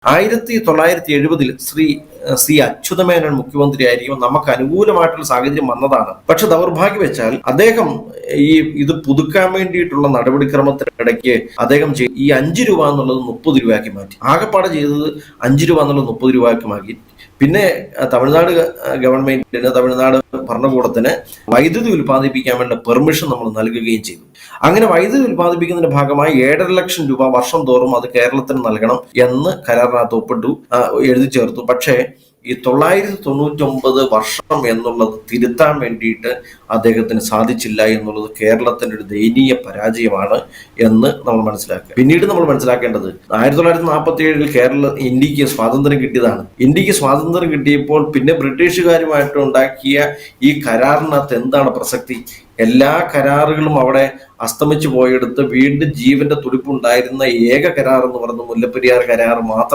1970 ശ്രീ അച്യുതമേനോൻ മുഖ്യമന്ത്രിയായിരിക്കും നമുക്ക് അനുകൂലമായിട്ടുള്ള സാഹചര്യം വന്നതാണ്. പക്ഷെ ദൗർഭാഗ്യവശാൽ അദ്ദേഹം ഇത് പുതുക്കാൻ വേണ്ടിയിട്ടുള്ള നടപടിക്രമത്തിനിടയ്ക്ക് അദ്ദേഹം ഈ 5 രൂപ എന്നുള്ളത് 30 രൂപയാക്കി മാറ്റി. ആകെപ്പാടെ ചെയ്തത് 5 രൂപ എന്നുള്ളത് 30 രൂപയാക്കി മാറ്റി. പിന്നെ തമിഴ്നാട് ഗവൺമെന്റിന്, തമിഴ്നാട് ഭരണകൂടത്തിന് വൈദ്യുതി ഉൽപ്പാദിപ്പിക്കാൻ വേണ്ട പെർമിഷൻ നമ്മൾ നൽകുകയും ചെയ്തു. അങ്ങനെ വൈദ്യുതി ഉൽപ്പാദിപ്പിക്കുന്നതിന്റെ ഭാഗമായി 7.5 ലക്ഷം രൂപ വർഷം തോറും അത് കേരളത്തിന് നൽകണം എന്ന് കരാറിനകത്ത് ഒപ്പിട്ടു, എഴുതി ചേർത്തു. പക്ഷേ ഈ 999 വർഷം എന്നുള്ളത് തിരുത്താൻ വേണ്ടിയിട്ട് അദ്ദേഹത്തിന് സാധിച്ചില്ല എന്നുള്ളത് കേരളത്തിന്റെ ഒരു ദയനീയ പരാജയമാണ് എന്ന് നമ്മൾ മനസ്സിലാക്കുക. പിന്നീട് നമ്മൾ മനസ്സിലാക്കേണ്ടത് 1947 ഇന്ത്യക്ക് സ്വാതന്ത്ര്യം കിട്ടിയതാണ്. ഇന്ത്യക്ക് സ്വാതന്ത്ര്യം കിട്ടിയപ്പോൾ പിന്നെ ബ്രിട്ടീഷുകാരുമായിട്ട് ഉണ്ടാക്കിയ ഈ കരാറിനകത്ത് എന്താണ് പ്രസക്തി? എല്ലാ കരാറുകളും അവിടെ അസ്തമിച്ചു പോയെടുത്ത് വീണ്ടും ജീവന്റെ തുടിപ്പുണ്ടായിരുന്ന ഏക കരാർ എന്ന് പറയുന്നത് മുല്ലപ്പെരിയാർ കരാർ മാത്രം